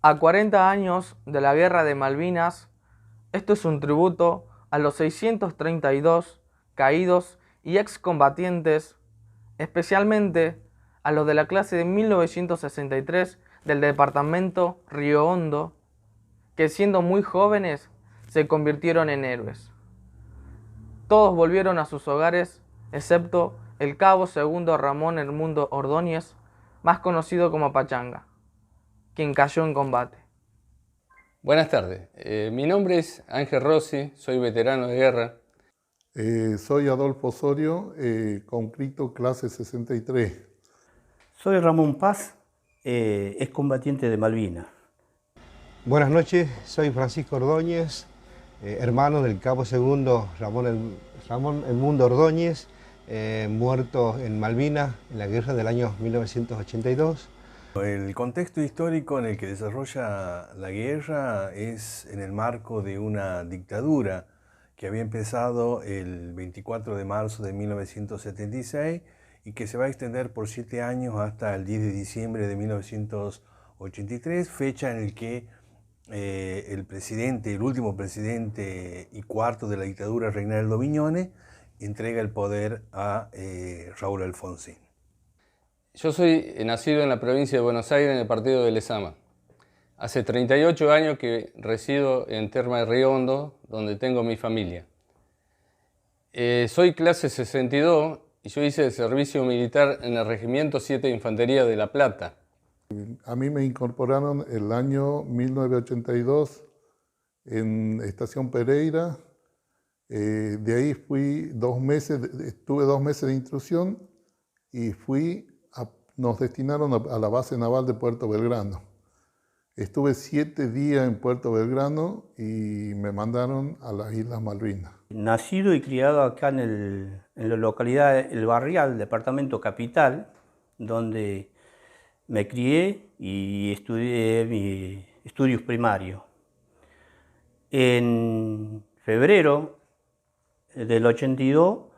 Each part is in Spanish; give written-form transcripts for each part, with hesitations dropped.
A 40 años de la Guerra de Malvinas, esto es un tributo a los 632 caídos y excombatientes, especialmente a los de la clase de 1963 del departamento Río Hondo, que siendo muy jóvenes se convirtieron en héroes. Todos volvieron a sus hogares, excepto el cabo segundo Ramón Edmundo Ordóñez, más conocido como Pachanga, quien cayó en combate. Buenas tardes, mi nombre es Ángel Rossi, soy veterano de guerra. Soy Adolfo Osorio, conscripto clase 63. Soy Ramón Paz, excombatiente de Malvinas. Buenas noches, soy Francisco Ordóñez, hermano del cabo segundo Ramón Edmundo Ordóñez, muerto en Malvinas en la guerra del año 1982. El contexto histórico en el que desarrolla la guerra es en el marco de una dictadura que había empezado el 24 de marzo de 1976 y que se va a extender por 7 años hasta el 10 de diciembre de 1983, fecha en el que el último presidente y cuarto de la dictadura, Reinaldo Viñones, entrega el poder a Raúl Alfonsín. Yo soy nacido en la provincia de Buenos Aires, en el partido de Lezama. Hace 38 años que resido en Terma de Río Hondo, donde tengo mi familia. Soy clase 62 y yo hice el servicio militar en el Regimiento 7 de Infantería de La Plata. A mí me incorporaron el año 1982 en Estación Pereira. De ahí fui 2 meses, estuve 2 meses de instrucción y nos destinaron a la base naval de Puerto Belgrano. Estuve 7 días en Puerto Belgrano y me mandaron a las Islas Malvinas. Nacido y criado acá en la localidad El Barrial, departamento Capital, donde me crié y estudié mis estudios primarios. En febrero del 82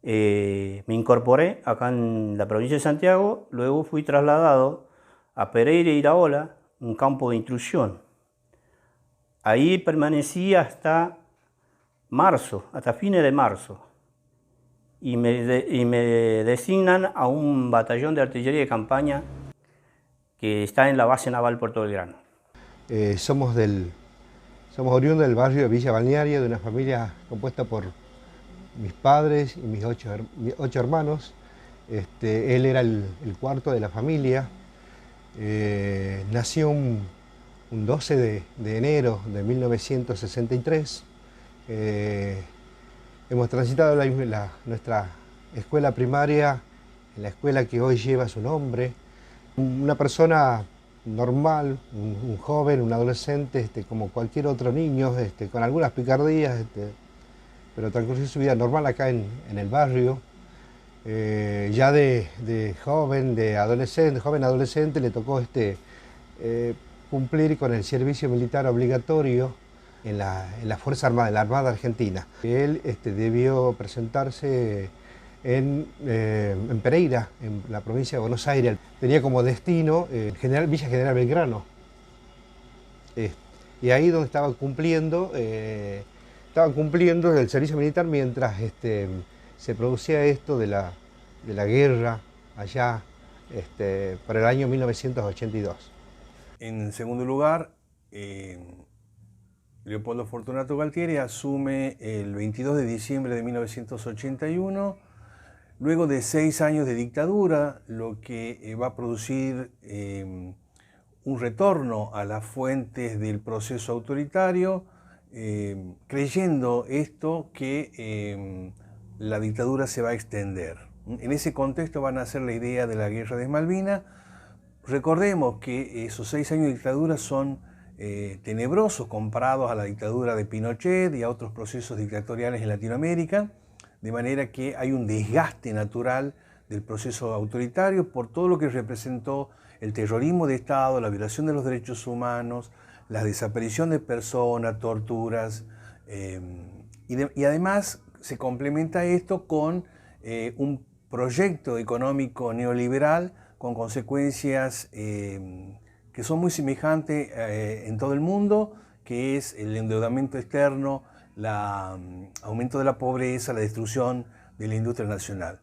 me incorporé acá en la provincia de Santiago, luego fui trasladado a Pereira Iraola, un campo de instrucción. Ahí permanecí hasta marzo, hasta fines de marzo, y me designan a un batallón de artillería de campaña que está en la base naval Puerto Belgrano. Somos oriundos del barrio de Villa Balnearia, de una familia compuesta por mis padres y mis 8 hermanos. Él era el cuarto de la familia. Nació un 12 de enero de 1963. Hemos transitado nuestra escuela primaria en la escuela que hoy lleva su nombre. Una persona normal, un joven, un adolescente, como cualquier otro niño, con algunas picardías, pero transcurrió su vida normal acá en el barrio. Ya de joven adolescente, le tocó cumplir con el servicio militar obligatorio en la Fuerza Armada, en la Armada Argentina. Él debió presentarse en Pereira, en la provincia de Buenos Aires. Tenía como destino Villa General Belgrano. Y ahí donde estaba cumpliendo el servicio militar mientras se producía esto de la guerra allá por el año 1982. En segundo lugar, Leopoldo Fortunato Galtieri asume el 22 de diciembre de 1981, luego de 6 años de dictadura, lo que va a producir un retorno a las fuentes del proceso autoritario, creyendo esto que la dictadura se va a extender. En ese contexto va a nacer la idea de la Guerra de Malvinas. Recordemos que esos 6 años de dictadura son tenebrosos comparados a la dictadura de Pinochet y a otros procesos dictatoriales en Latinoamérica, de manera que hay un desgaste natural del proceso autoritario por todo lo que representó el terrorismo de Estado, la violación de los derechos humanos, la desaparición de personas, torturas, y además se complementa esto con un proyecto económico neoliberal con consecuencias que que son muy semejantes en todo el mundo, que es el endeudamiento externo, el aumento de la pobreza, la destrucción de la industria nacional.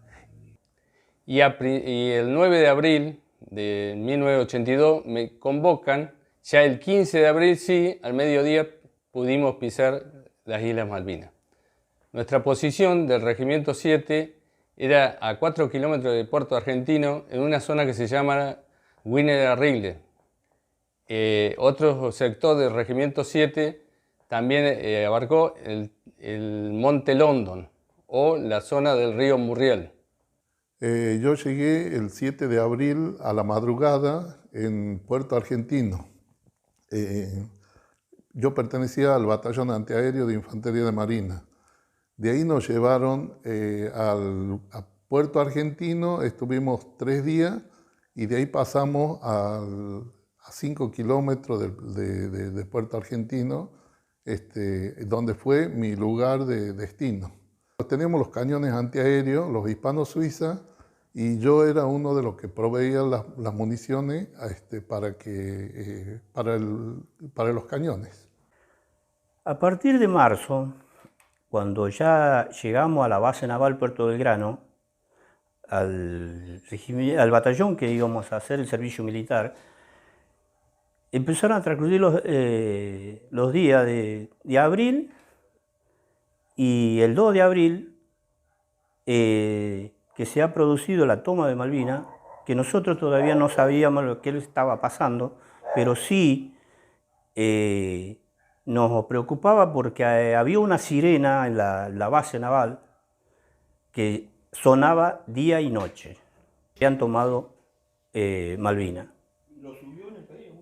Y el 9 de abril de 1982 me convocan, ya el 15 de abril sí, al mediodía pudimos pisar las Islas Malvinas. Nuestra posición del Regimiento 7 era a 4 kilómetros de Puerto Argentino, en una zona que se llama Wiener-Arrigler. Otro sector del Regimiento 7 también abarcó el Monte London o la zona del río Murriel. Yo llegué el 7 de abril a la madrugada en Puerto Argentino. Yo pertenecía al Batallón Antiaéreo de Infantería de Marina. De ahí nos llevaron a Puerto Argentino, estuvimos 3 días y de ahí pasamos a 5 kilómetros de Puerto Argentino, donde fue mi lugar de destino. Teníamos los cañones antiaéreos, los hispano-suizas, y yo era uno de los que proveía las municiones para los cañones. A partir de marzo, cuando ya llegamos a la base naval Puerto Belgrano, al batallón que íbamos a hacer el servicio militar, empezaron a transcurrir los días de abril, y el 2 de abril que se ha producido la toma de Malvinas, que nosotros todavía no sabíamos lo que estaba pasando, pero sí nos preocupaba porque había una sirena en la base naval que sonaba día y noche. Habían tomado Malvinas.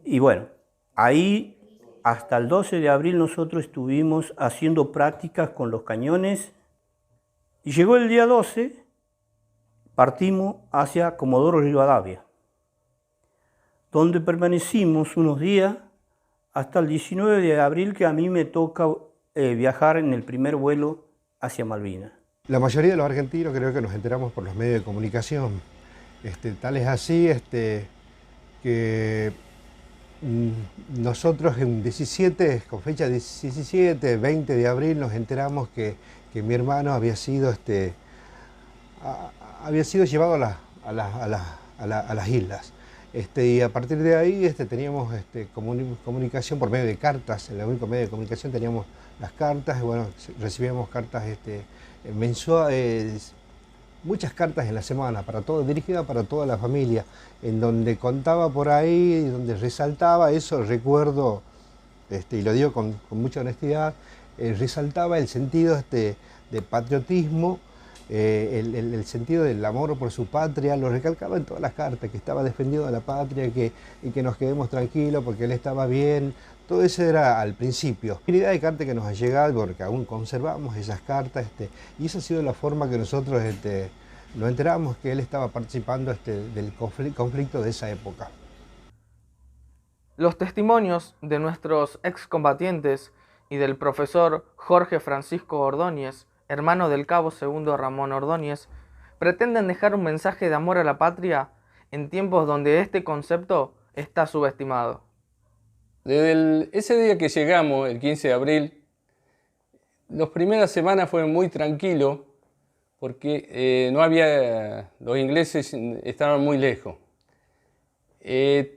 Y bueno, ahí hasta el 12 de abril nosotros estuvimos haciendo prácticas con los cañones y llegó el día 12, partimos hacia Comodoro Rivadavia, donde permanecimos unos días hasta el 19 de abril, que a mí me toca viajar en el primer vuelo hacia Malvinas. La mayoría de los argentinos creo que nos enteramos por los medios de comunicación. Tal es así que nosotros con fecha 17, 20 de abril nos enteramos que mi hermano había sido llevado a las islas. Y a partir de ahí teníamos comunicación por medio de cartas. En el único medio de comunicación teníamos las cartas, y bueno, recibíamos cartas mensuales, muchas cartas en la semana, dirigidas para toda la familia, en donde contaba por ahí, donde resaltaba eso, recuerdo, y lo digo con mucha honestidad, resaltaba el sentido de patriotismo, el sentido del amor por su patria, lo recalcaba en todas las cartas, que estaba defendiendo a la patria, y que nos quedemos tranquilos porque él estaba bien. Todo eso era al principio. Infinidad de cartas que nos han llegado, porque aún conservamos esas cartas, y esa ha sido la forma que nosotros nos enteramos que él estaba participando del conflicto de esa época. Los testimonios de nuestros excombatientes y del profesor Jorge Francisco Ordóñez, hermano del cabo segundo Ramón Ordóñez, pretenden dejar un mensaje de amor a la patria en tiempos donde este concepto está subestimado. Desde ese día que llegamos, el 15 de abril, las primeras semanas fueron muy tranquilos porque los ingleses estaban muy lejos.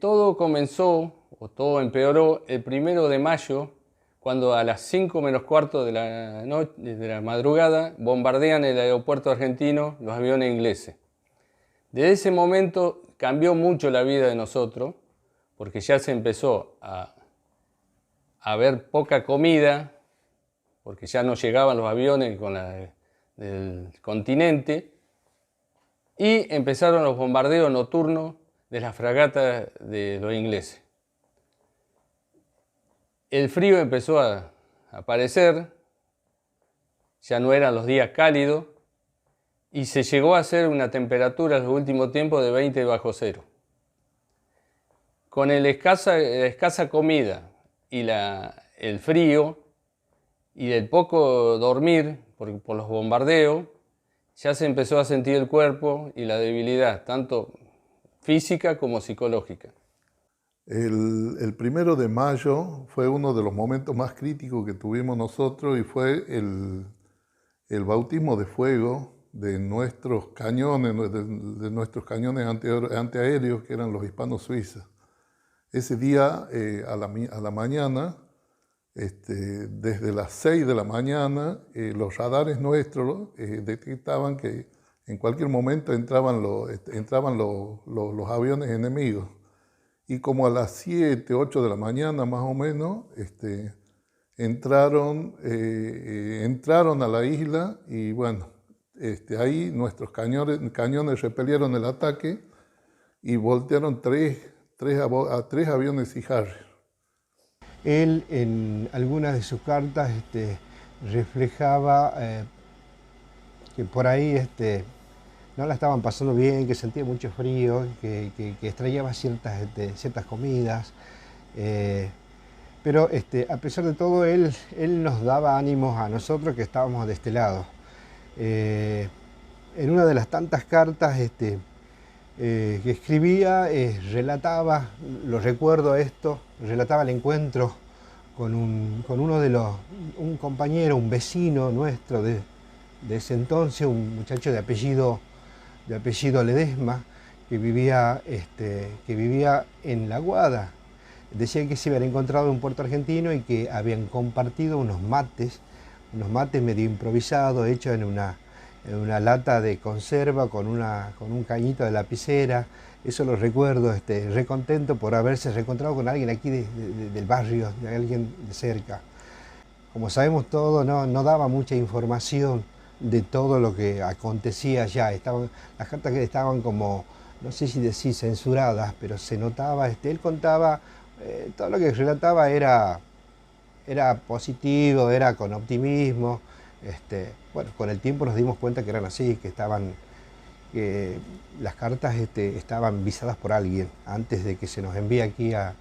Todo comenzó, o todo empeoró, el 1 de mayo, cuando a las 5 menos cuarto de la madrugada bombardean el aeropuerto argentino los aviones ingleses. Desde ese momento cambió mucho la vida de nosotros, porque ya se empezó a haber poca comida, porque ya no llegaban los aviones del continente, y empezaron los bombardeos nocturnos de las fragatas de los ingleses. El frío empezó a aparecer, ya no eran los días cálidos, y se llegó a hacer una temperatura en los últimos tiempos de 20 bajo cero. Con la escasa comida y el frío y el poco dormir por los bombardeos, ya se empezó a sentir el cuerpo y la debilidad, tanto física como psicológica. El 1 de mayo fue uno de los momentos más críticos que tuvimos nosotros y fue el bautismo de fuego de nuestros cañones, de nuestros cañones antiaéreos, que eran los hispanos suizos. Ese día, a la mañana, desde las 6 de la mañana, los radares nuestros detectaban que en cualquier momento entraban los aviones enemigos. Y como a las 7, 8 de la mañana más o menos, entraron a la isla y bueno, ahí nuestros cañones repelieron el ataque y voltearon a tres aviones Sea Harrier. Él en algunas de sus cartas reflejaba que por ahí no la estaban pasando bien, que sentía mucho frío, que extrañaba ciertas comidas. Pero a pesar de todo, él nos daba ánimos a nosotros que estábamos de este lado. En una de las tantas cartas que escribía, relataba, lo recuerdo esto, relataba el encuentro con un compañero, un vecino nuestro de ese entonces, un muchacho de apellido Ledesma, que vivía en La Guada. Decía que se habían encontrado en un puerto argentino y que habían compartido unos mates medio improvisados, hechos en una lata de conserva con un cañito de lapicera. Eso lo recuerdo, re contento por haberse reencontrado con alguien aquí del barrio, de alguien de cerca. Como sabemos todos, no daba mucha información de todo lo que acontecía allá. Las cartas que estaban como, no sé si decir censuradas, pero se notaba, él contaba, todo lo que relataba era positivo, era con optimismo. Bueno, con el tiempo nos dimos cuenta que eran así, que las cartas estaban visadas por alguien antes de que se nos envíe aquí a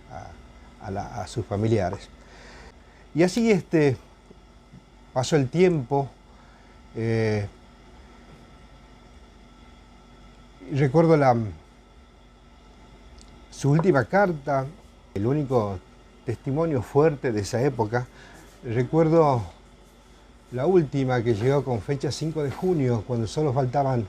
sus familiares. Y así pasó el tiempo. Recuerdo su última carta, el único testimonio fuerte de esa época. Recuerdo la última, que llegó con fecha 5 de junio, cuando solo faltaban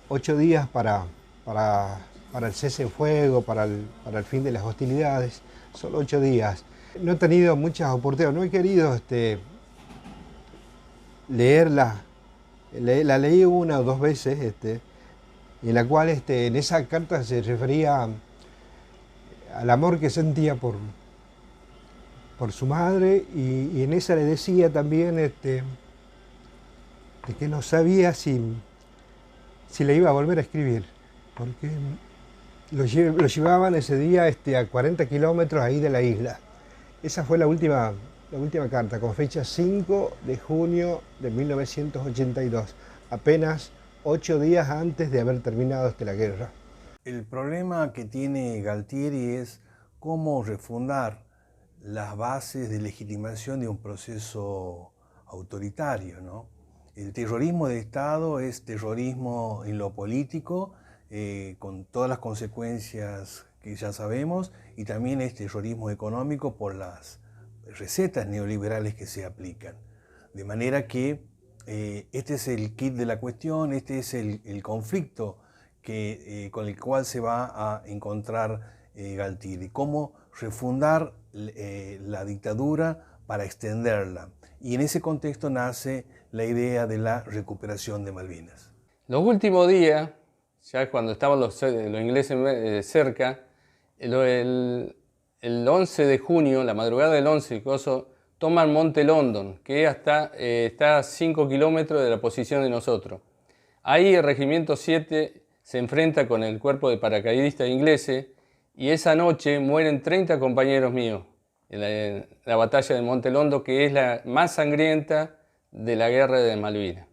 8 días para el cese de fuego, para el fin de las hostilidades. Solo 8 días. No he tenido muchas oportunidades, no he querido leerla. La leí 1 o 2 veces, en la cual en esa carta se refería al amor que sentía por su madre, y en esa le decía también de que no sabía si le iba a volver a escribir, porque lo llevaban ese día a 40 kilómetros ahí de la isla. Esa fue la última carta, con fecha 5 de junio de 1982, apenas 8 días antes de haber terminado la guerra. El problema que tiene Galtieri es cómo refundar las bases de legitimación de un proceso autoritario, ¿no? El terrorismo de Estado es terrorismo en lo político, con todas las consecuencias que ya sabemos, y también es terrorismo económico por las recetas neoliberales que se aplican. De manera que este es el kit de la cuestión, este es el conflicto con el cual se va a encontrar Galtieri. Cómo refundar la dictadura para extenderla. Y en ese contexto nace la idea de la recuperación de Malvinas. Los últimos días, ya cuando estaban los ingleses cerca, el 11 de junio, la madrugada del 11, toman Monte London, que está a 5 kilómetros de la posición de nosotros. Ahí el Regimiento 7 se enfrenta con el cuerpo de paracaidistas ingleses, y esa noche mueren 30 compañeros míos en la batalla de Monte London, que es la más sangrienta de la guerra de Malvinas.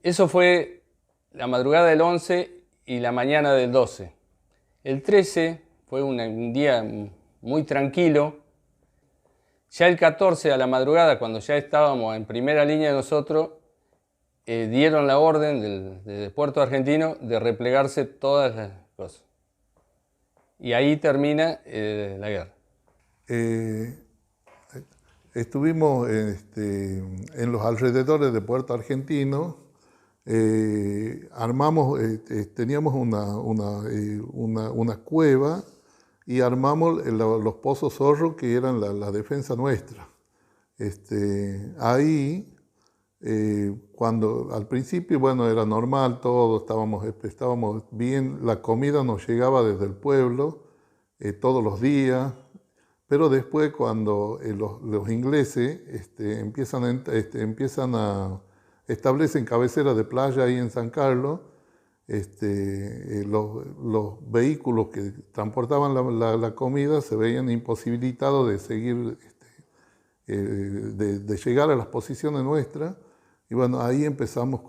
Eso fue la madrugada del 11 y la mañana del 12. El 13 fue un día muy tranquilo. Ya el 14 a la madrugada, cuando ya estábamos en primera línea nosotros, dieron la orden del puerto argentino de replegarse todas las cosas. y ahí termina la guerra. Estuvimos en los alrededores de Puerto Argentino, teníamos una cueva y armamos los pozos Zorro, que eran la defensa nuestra. Ahí, cuando al principio, bueno, era normal todo, estábamos bien, la comida nos llegaba desde el pueblo todos los días, pero después cuando los ingleses establecen cabeceras de playa ahí en San Carlos, los vehículos que transportaban la comida se veían imposibilitados de seguir, de llegar a las posiciones nuestras. Y bueno, ahí empezamos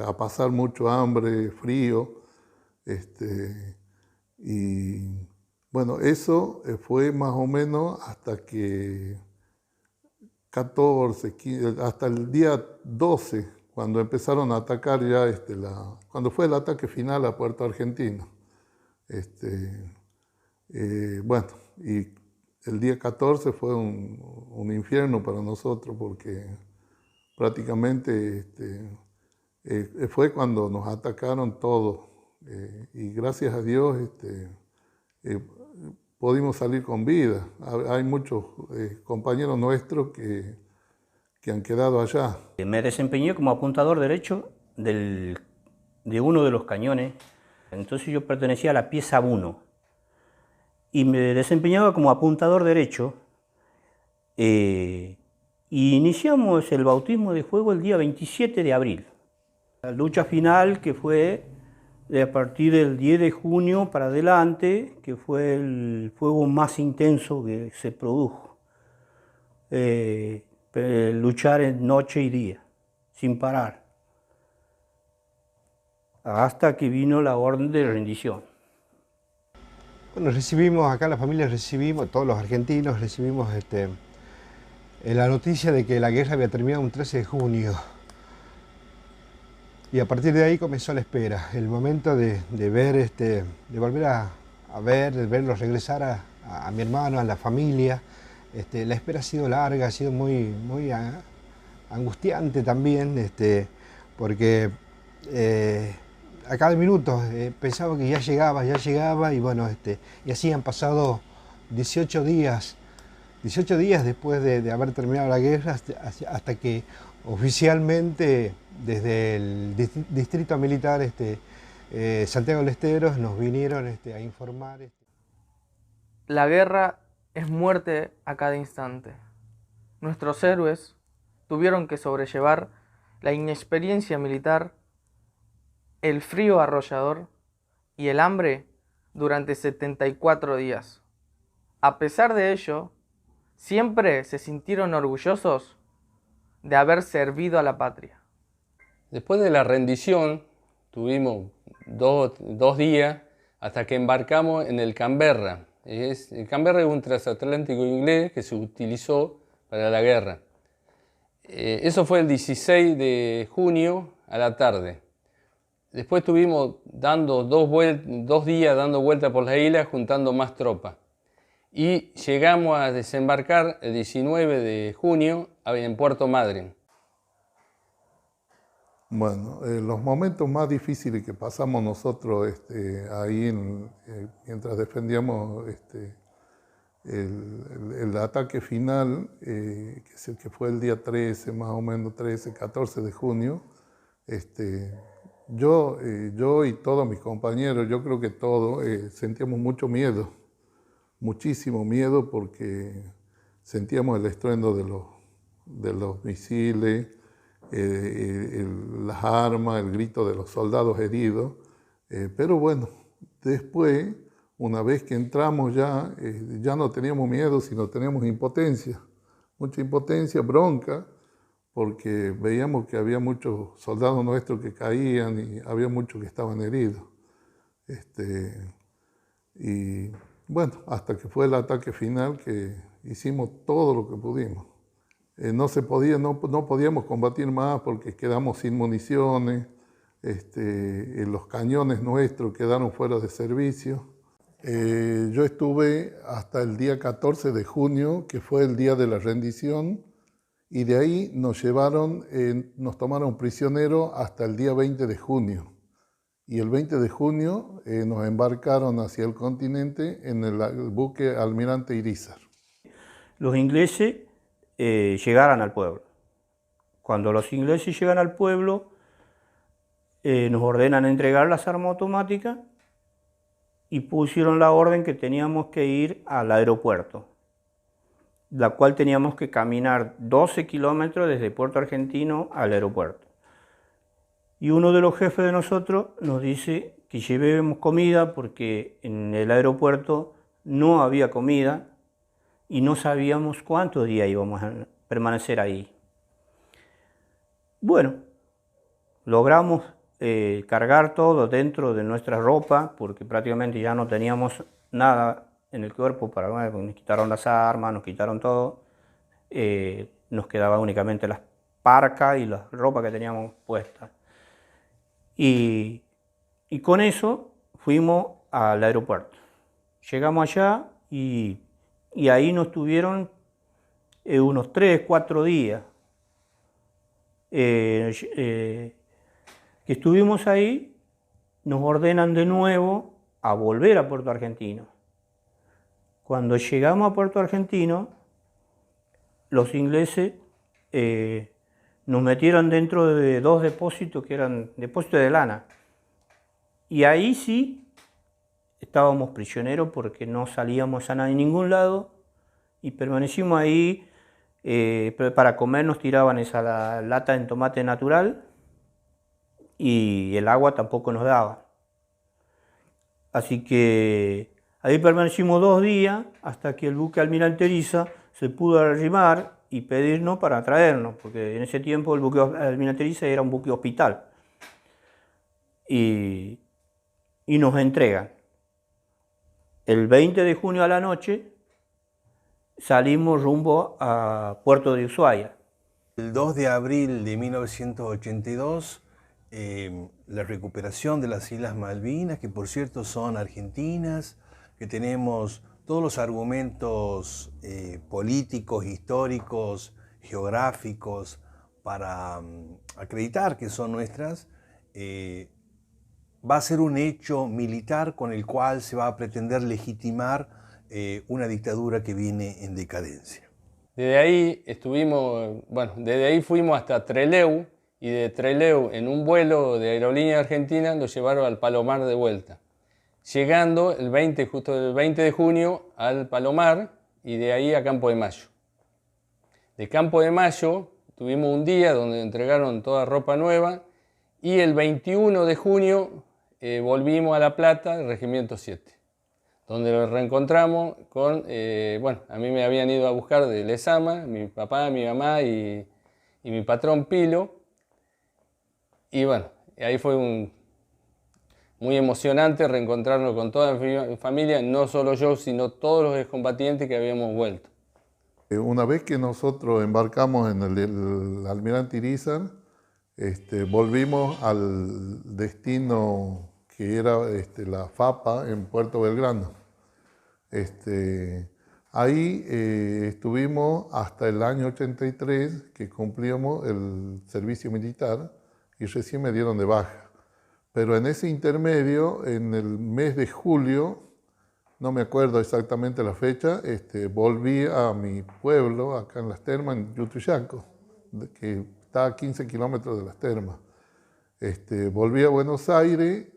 a pasar mucho hambre, frío. Y bueno, eso fue más o menos hasta que 14, 15, hasta el día 12, cuando empezaron a atacar ya, cuando fue el ataque final a Puerto Argentino. Bueno, y el día 14 fue un infierno para nosotros, porque prácticamente fue cuando nos atacaron todos. Y gracias a Dios pudimos salir con vida. Hay muchos compañeros nuestros que han quedado allá. Me desempeñé como apuntador derecho de uno de los cañones. Entonces yo pertenecía a la pieza 1 y me desempeñaba como apuntador derecho. Y iniciamos el bautismo de fuego el día 27 de abril. La lucha final, que fue a partir del 10 de junio para adelante, que fue el fuego más intenso que se produjo. Luchar en noche y día, sin parar, hasta que vino la orden de rendición. Bueno, recibimos, acá la familia recibimos, todos los argentinos recibimos la noticia de que la guerra había terminado un 13 de junio. Y a partir de ahí comenzó la espera, el momento de ver, de volver a ver, de verlos regresar a mi hermano, a la familia. La espera ha sido larga, ha sido muy angustiante también, porque a cada minuto pensaba que ya llegaba, y bueno, y así han pasado 18 días después de haber terminado la guerra, hasta que oficialmente desde el distrito militar Santiago del Estero nos vinieron a informar. La guerra es muerte a cada instante. Nuestros héroes tuvieron que sobrellevar la inexperiencia militar, el frío arrollador y el hambre durante 74 días. A pesar de ello, siempre se sintieron orgullosos de haber servido a la patria. Después de la rendición, tuvimos dos días hasta que embarcamos en el Canberra. El Canberra es un transatlántico inglés que se utilizó para la guerra. Eso fue el 16 de junio a la tarde. Después estuvimos dando 2 días dando vueltas por las islas, juntando más tropas. Y llegamos a desembarcar el 19 de junio en Puerto Madryn. Bueno, los momentos más difíciles que pasamos nosotros ahí mientras defendíamos el ataque final, que fue el día 13, más o menos 13, 14 de junio, yo y todos mis compañeros, yo creo que todos, sentíamos mucho miedo, muchísimo miedo, porque sentíamos el estruendo de los misiles, las armas, el grito de los soldados heridos. Pero bueno, después, una vez que entramos ya no teníamos miedo, sino teníamos impotencia, mucha impotencia, bronca, porque veíamos que había muchos soldados nuestros que caían y había muchos que estaban heridos. Y bueno, hasta que fue el ataque final, que hicimos todo lo que pudimos. No podíamos combatir más porque quedamos sin municiones, Los cañones nuestros quedaron fuera de servicio. Yo estuve hasta el día 14 de junio, que fue el día de la rendición, y de ahí nos tomaron prisionero hasta el día 20 de junio. Y el 20 de junio nos embarcaron hacia el continente en el buque Almirante Irizar. Los ingleses llegaron al pueblo. Cuando los ingleses llegan al pueblo, nos ordenan entregar las armas automáticas y pusieron la orden que teníamos que ir al aeropuerto, la cual teníamos que caminar 12 kilómetros desde Puerto Argentino al aeropuerto. Y uno de los jefes de nosotros nos dice que llevemos comida porque en el aeropuerto no había comida y no sabíamos cuántos días íbamos a permanecer ahí. Bueno, logramos cargar todo dentro de nuestra ropa porque prácticamente ya no teníamos nada en el cuerpo, nos quitaron las armas, nos quitaron todo, nos quedaba únicamente las parcas y la ropa que teníamos puesta. Y con eso fuimos al aeropuerto. Llegamos allá y ahí nos tuvieron unos 3, 4 días. Que estuvimos ahí, nos ordenan de nuevo a volver a Puerto Argentino. Cuando llegamos a Puerto Argentino, los ingleses nos metieron dentro de 2 depósitos que eran depósitos de lana. Y ahí sí estábamos prisioneros porque no salíamos a ningún lado y permanecimos ahí. Para comer nos tiraban esa lata de tomate natural y el agua tampoco nos daba. Así que ahí permanecimos 2 días hasta que el buque Almirante Irizar se pudo arrimar y pedirnos para traernos, porque en ese tiempo el buque Almirante Irizar era un buque hospital. Y nos entregan. El 20 de junio a la noche salimos rumbo a Puerto de Ushuaia. El 2 de abril de 1982, la recuperación de las Islas Malvinas, que por cierto son argentinas, que tenemos todos los argumentos políticos, históricos, geográficos para acreditar que son nuestras, va a ser un hecho militar con el cual se va a pretender legitimar una dictadura que viene en decadencia. Desde ahí fuimos hasta Trelew, y de Trelew en un vuelo de Aerolínea Argentina lo llevaron al Palomar de vuelta, llegando justo el 20 de junio al Palomar y de ahí a Campo de Mayo. De Campo de Mayo tuvimos un día donde entregaron toda ropa nueva y el 21 de junio volvimos a La Plata, el Regimiento 7. Donde nos reencontramos con, a mí me habían ido a buscar de Lezama, mi papá, mi mamá y mi patrón Pilo. Y bueno, ahí fue muy emocionante reencontrarnos con toda mi familia, no solo yo, sino todos los excombatientes que habíamos vuelto. Una vez que nosotros embarcamos en el Almirante Irizar, volvimos al destino que era la FAPA en Puerto Belgrano. Ahí estuvimos hasta el año 83, que cumplíamos el servicio militar y recién me dieron de baja. Pero en ese intermedio, en el mes de julio, no me acuerdo exactamente la fecha, volví a mi pueblo, acá en Las Termas, en Yutuyaco, que está a 15 kilómetros de Las Termas. Volví a Buenos Aires,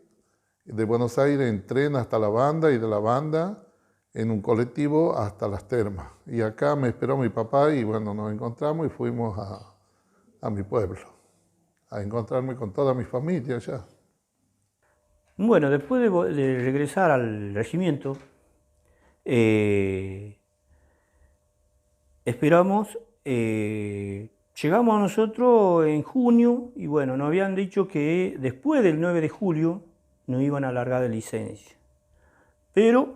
de Buenos Aires en tren hasta La Banda y de La Banda en un colectivo hasta Las Termas. Y acá me esperó mi papá y bueno, nos encontramos y fuimos a mi pueblo, a encontrarme con toda mi familia allá. Bueno, después de regresar al regimiento, esperamos, llegamos nosotros en junio y bueno, nos habían dicho que después del 9 de julio nos iban a alargar de licencia. Pero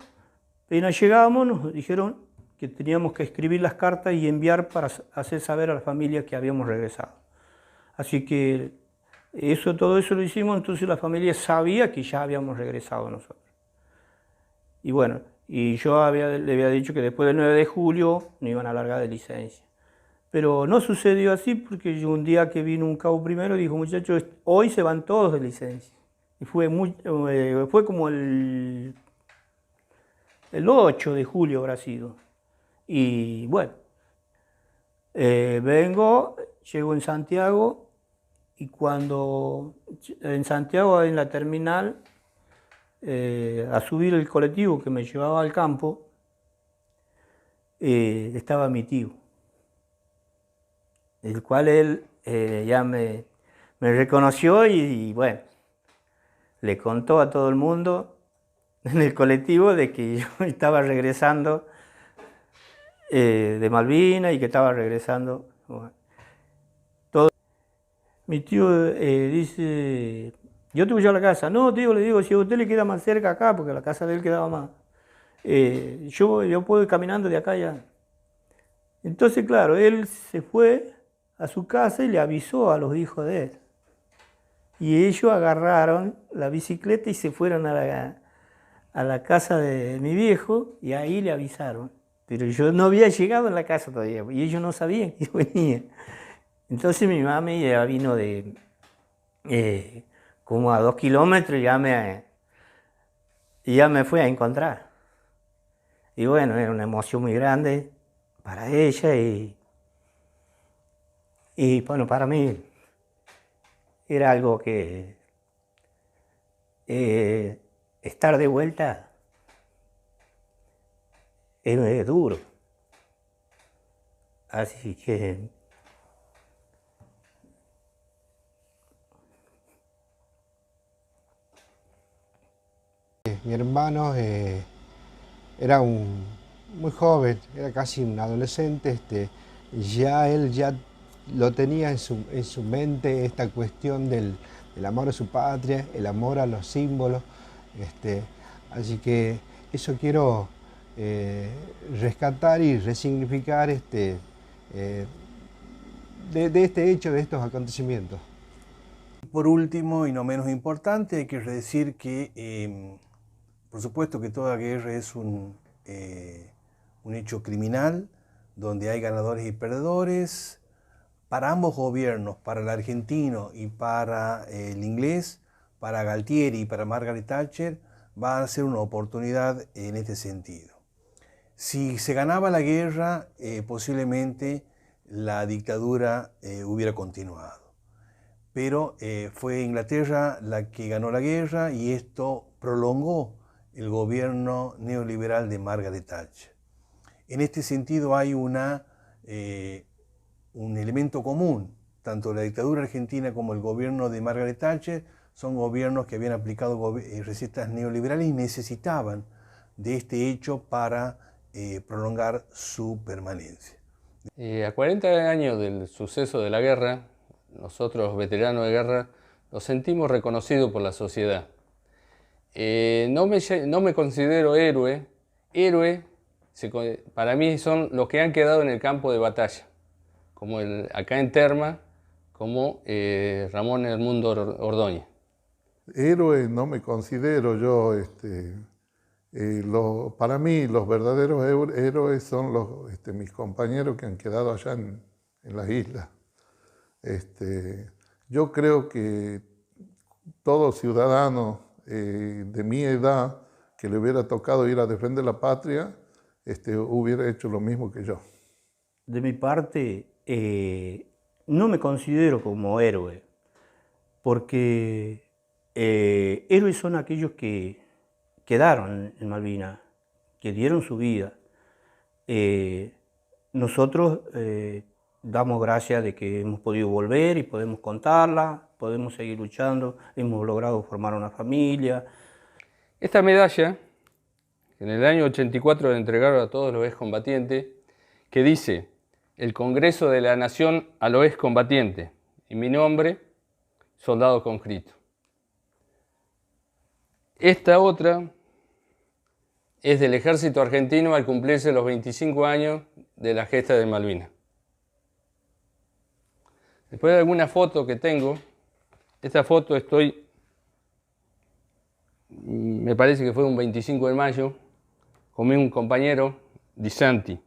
apenas llegamos nos dijeron que teníamos que escribir las cartas y enviar para hacer saber a la familia que habíamos regresado. Así que Todo eso lo hicimos, entonces la familia sabía que ya habíamos regresado nosotros. Y bueno, y yo le había dicho que después del 9 de julio nos iban a largar de licencia. Pero no sucedió así porque un día que vino un cabo primero dijo, muchachos, hoy se van todos de licencia. Y fue como el 8 de julio habrá sido. Y bueno, llego en Santiago y cuando en Santiago, en la terminal, a subir el colectivo que me llevaba al campo, estaba mi tío, el cual él ya me reconoció y bueno, le contó a todo el mundo en el colectivo de que yo estaba regresando de Malvinas y que estaba regresando. Bueno, mi tío dice, yo te voy a llevar a la casa. No, tío, le digo, si a usted le queda más cerca acá, porque la casa de él quedaba más, yo puedo ir caminando de acá ya. Entonces, claro, él se fue a su casa y le avisó a los hijos de él. Y ellos agarraron la bicicleta y se fueron a la casa de mi viejo y ahí le avisaron. Pero yo no había llegado en la casa todavía y ellos no sabían que yo venía. Entonces mi mami ya vino como a 2 kilómetros y ya me fue a encontrar. Y bueno, era una emoción muy grande para ella y bueno, para mí era algo que estar de vuelta es duro. Así que Mi hermano era muy joven, era casi un adolescente, él ya lo tenía en su mente esta cuestión del amor a su patria, el amor a los símbolos, así que eso quiero rescatar y resignificar de este hecho, de estos acontecimientos. Por último, y no menos importante, hay que decir que, por supuesto que toda guerra es un hecho criminal, donde hay ganadores y perdedores. Para ambos gobiernos, para el argentino y para el inglés, para Galtieri y para Margaret Thatcher, va a ser una oportunidad en este sentido. Si se ganaba la guerra, posiblemente la dictadura hubiera continuado. Pero fue Inglaterra la que ganó la guerra y esto prolongó el gobierno neoliberal de Margaret Thatcher. En este sentido hay un elemento común. Tanto la dictadura argentina como el gobierno de Margaret Thatcher son gobiernos que habían aplicado recetas neoliberales y necesitaban de este hecho para prolongar su permanencia. A 40 años del suceso de la guerra, nosotros, veteranos de guerra, nos sentimos reconocidos por la sociedad. No me considero héroe. Héroe, para mí, son los que han quedado en el campo de batalla, como acá en Terma, como Ramón Edmundo Ordóñez. Héroe no me considero yo. Para mí, los verdaderos héroes son mis compañeros que han quedado allá en las islas. Yo creo que todo ciudadano de mi edad que le hubiera tocado ir a defender la patria, hubiera hecho lo mismo que yo. De mi parte, no me considero como héroe, porque héroes son aquellos que quedaron en Malvinas, que dieron su vida. Nosotros damos gracias de que hemos podido volver y podemos contarla, podemos seguir luchando, hemos logrado formar una familia. Esta medalla, que en el año 84 le entregaron a todos los excombatientes, que dice: el Congreso de la Nación a los excombatientes, y mi nombre, soldado conscrito. Esta otra es del ejército argentino al cumplirse los 25 años de la gesta de Malvinas. Después de alguna foto que tengo, Esta foto me parece que fue un 25 de mayo, con un compañero, Di Santi.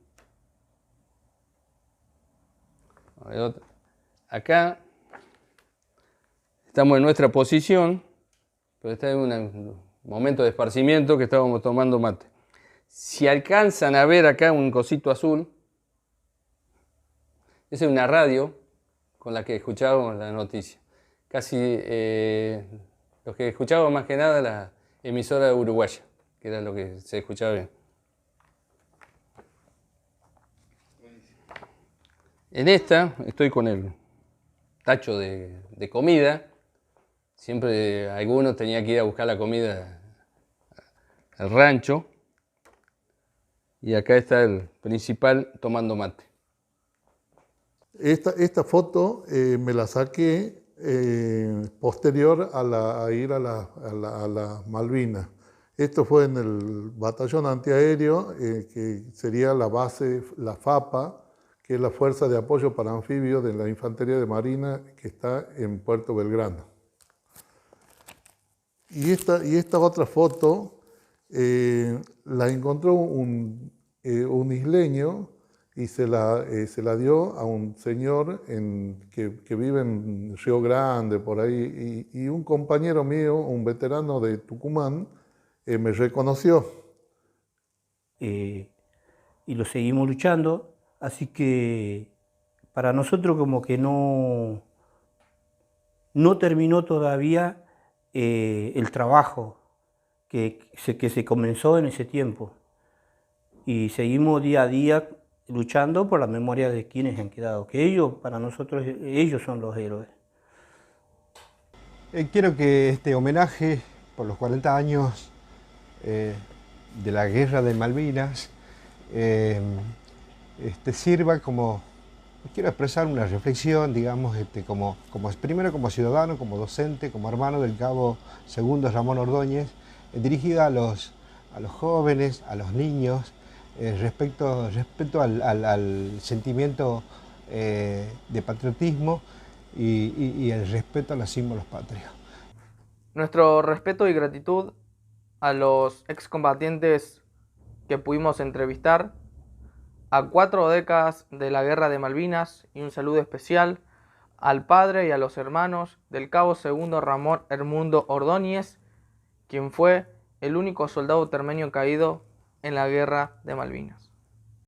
Acá estamos en nuestra posición, pero está en un momento de esparcimiento que estábamos tomando mate. Si alcanzan a ver acá un cosito azul, esa es una radio con la que escuchábamos la noticia. Casi los que escuchábamos más que nada la emisora uruguaya, que era lo que se escuchaba bien. En esta estoy con el tacho de comida. Siempre alguno tenía que ir a buscar la comida al rancho. Y acá está el principal tomando mate. Esta foto me la saqué posterior a ir a las Malvinas. Esto fue en el batallón antiaéreo, que sería la base, la FAPA, que es la Fuerza de Apoyo para Anfibios de la Infantería de Marina, que está en Puerto Belgrano. Y esta otra foto la encontró un isleño y se la dio a un señor que vive en Río Grande, por ahí, y un compañero mío, un veterano de Tucumán, me reconoció. Y lo seguimos luchando, así que para nosotros como que no terminó todavía el trabajo que se comenzó en ese tiempo. Y seguimos día a día luchando por la memoria de quienes han quedado, que ellos, para nosotros, ellos son los héroes. Quiero que este homenaje por los 40 años de la Guerra de Malvinas sirva como, quiero expresar una reflexión, digamos, primero como ciudadano, como docente, como hermano del cabo segundo Ramón Ordóñez, dirigida a los jóvenes, a los niños, respecto al sentimiento de patriotismo y el respeto a los símbolos patrios. Nuestro respeto y gratitud a los excombatientes que pudimos entrevistar, a 4 décadas de la Guerra de Malvinas, y un saludo especial al padre y a los hermanos del cabo segundo Ramón Hermundo Ordóñez, quien fue el único soldado termenio caído en la Guerra de Malvinas.